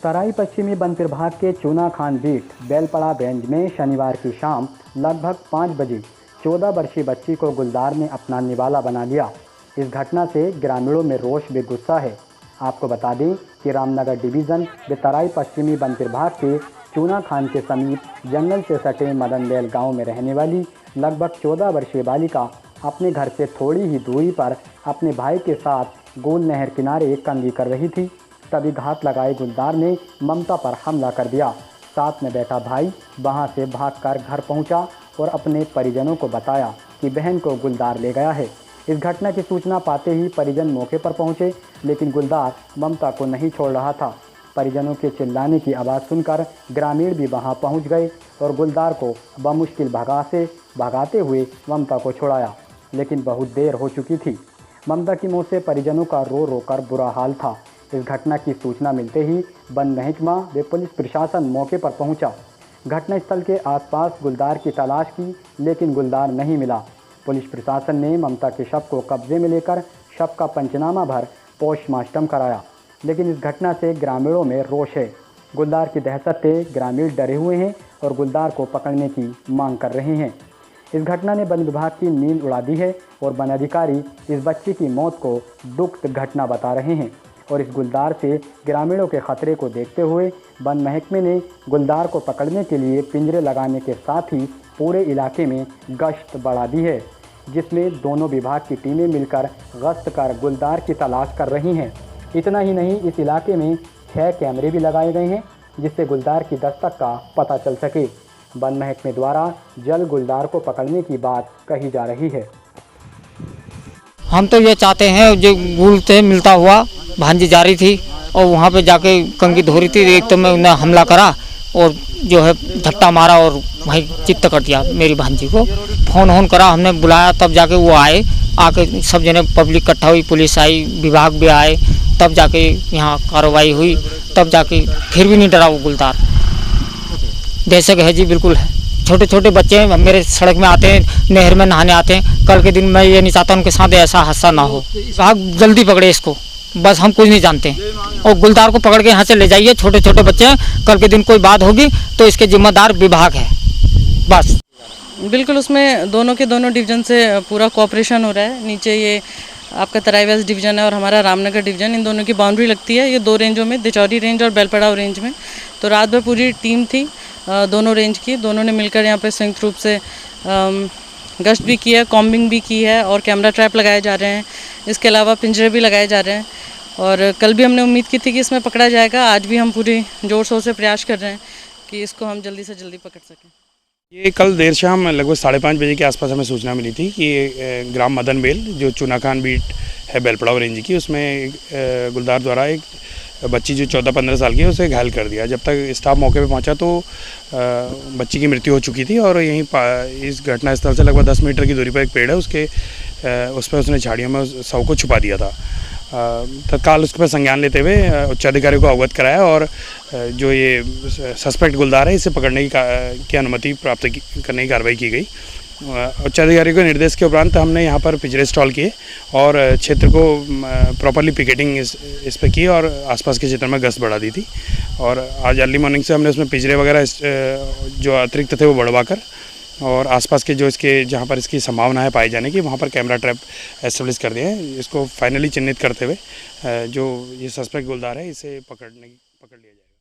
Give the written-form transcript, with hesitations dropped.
तराई पश्चिमी वन प्रभाग के चूना खान बीट बेलपड़ा रेंज में शनिवार की शाम लगभग 5 बजे 14 वर्षीय बच्ची को गुलदार ने अपना निवाला बना लिया। इस घटना से ग्रामीणों में रोष व गुस्सा है। आपको बता दें कि रामनगर डिवीज़न व तराई पश्चिमी वन प्रभाग के चूना खान के समीप जंगल से सटे मदनबेल गांव में रहने वाली लगभग 14 वर्षीय बालिका अपने घर से थोड़ी ही दूरी पर अपने भाई के साथ गोल नहर किनारे कंघी कर रही थी। तभी घात लगाए गुलदार ने ममता पर हमला कर दिया। साथ में बैठा भाई वहां से भागकर घर पहुंचा और अपने परिजनों को बताया कि बहन को गुलदार ले गया है। इस घटना की सूचना पाते ही परिजन मौके पर पहुंचे, लेकिन गुलदार ममता को नहीं छोड़ रहा था। परिजनों के चिल्लाने की आवाज़ सुनकर ग्रामीण भी वहां पहुंच गए और गुलदार को बमुश्किल भगाते हुए ममता को छुड़ाया, लेकिन बहुत देर हो चुकी थी। ममता की मौत से परिजनों का रो रो कर बुरा हाल था। इस घटना की सूचना मिलते ही वन महकमा व पुलिस प्रशासन मौके पर पहुंचा। घटनास्थल के आसपास गुलदार की तलाश की, लेकिन गुलदार नहीं मिला। पुलिस प्रशासन ने ममता के शव को कब्जे में लेकर शव का पंचनामा भर पोस्टमार्टम कराया, लेकिन इस घटना से ग्रामीणों में रोष है। गुलदार की दहशत से ग्रामीण डरे हुए हैं और गुलदार को पकड़ने की मांग कर रहे हैं। इस घटना ने वन विभाग की नींद उड़ा दी है और वन अधिकारी इस बच्ची की मौत को दुखद घटना बता रहे हैं। और इस गुलदार से ग्रामीणों के खतरे को देखते हुए वन महकमे ने गुलदार को पकड़ने के लिए पिंजरे लगाने के साथ ही पूरे इलाके में गश्त बढ़ा दी है, जिसमें दोनों विभाग की टीमें मिलकर गश्त कर गुलदार की तलाश कर रही हैं। इतना ही नहीं, इस इलाके में 6 कैमरे भी लगाए गए हैं, जिससे गुलदार की दस्तक का पता चल सके। वन महकमे द्वारा जल्द गुलदार को पकड़ने की बात कही जा रही है। हम तो ये चाहते हैं, जो गुल से मिलता हुआ भांजी जा रही थी और वहाँ पे जाके कंघी धो रही थी, एक तो मैं उन्हें हमला करा और जो है झपटा मारा और वहीं चित्त कर दिया मेरी भांजी को। फ़ोन करा, हमने बुलाया, तब जाके वो आए। आके सब जने पब्लिक इकट्ठा हुई, पुलिस आई, विभाग भी आए, तब जाके यहाँ कार्रवाई हुई। तब जाके फिर भी नहीं डरा वो गुलदार। दहशत है जी, बिल्कुल है। छोटे छोटे बच्चे मेरे सड़क में आते हैं, नहर में नहाने आते हैं। कल के दिन मैं ये नहीं चाहता उनके साथ ऐसा हादसा ना हो। भाग जल्दी पकड़े इसको, बस हम कुछ नहीं जानते। और गुलदार को पकड़ के यहाँ से ले जाइए। छोटे छोटे बच्चे हैं, कल के दिन कोई बात होगी तो इसके जिम्मेदार विभाग है, बस। बिल्कुल, उसमें दोनों के दोनों डिवीज़न से पूरा कोऑपरेशन हो रहा है। नीचे ये आपका तराई वेस्ट डिवीज़न है और हमारा रामनगर डिवीज़न, इन दोनों की बाउंड्री लगती है। ये 2 रेंजों में, दिचौरी रेंज और बेलपड़ाव रेंज में। तो रात भर पूरी टीम थी दोनों रेंज की। दोनों ने मिलकर यहाँ पे संयुक्त रूप से गश्त भी की है, कॉम्बिंग भी की है और कैमरा ट्रैप लगाए जा रहे हैं। इसके अलावा पिंजरे भी लगाए जा रहे हैं और कल भी हमने उम्मीद की थी कि इसमें पकड़ा जाएगा। आज भी हम पूरी जोर शोर से प्रयास कर रहे हैं कि इसको हम जल्दी से जल्दी पकड़ सकें। ये कल देर शाम लगभग 5:30 बजे के आसपास हमें सूचना मिली थी कि ग्राम मदनबेल, जो चूना खान बीट है बेलपड़ाव रेंज की, उसमें गुलदार द्वारा एक बच्ची जो 14-15 साल की है उसे घायल कर दिया। जब तक स्टाफ मौके पे पहुंचा तो बच्ची की मृत्यु हो चुकी थी और यहीं इस घटनास्थल से लगभग 10 मीटर की दूरी पर एक पेड़ है, उस पर उसने झाड़ियों में उस शव को छुपा दिया था। तत्काल उसके पर संज्ञान लेते हुए उच्च अधिकारियों को अवगत कराया और जो ये सस्पेक्ट गुलदार है इसे पकड़ने की अनुमति प्राप्त करने की कार्रवाई की गई। उच्च अधिकारी के निर्देश के उपरांत हमने यहाँ पर पिंजरे इंस्टॉल किए और क्षेत्र को प्रॉपरली पिकेटिंग इस पर की और आसपास के क्षेत्र में गश्त बढ़ा दी थी। और आज अर्ली मॉर्निंग से हमने उसमें पिंजरे वगैरह जो अतिरिक्त थे वो बढ़वा कर और आसपास के जो इसके जहाँ पर इसकी संभावना है पाई जाने की, वहाँ पर कैमरा ट्रैप एस्टेब्लिश कर दिए हैं। इसको फाइनली चिन्हित करते हुए जो ये सस्पेक्ट गुलदार है इसे पकड़ लिया जाएगा।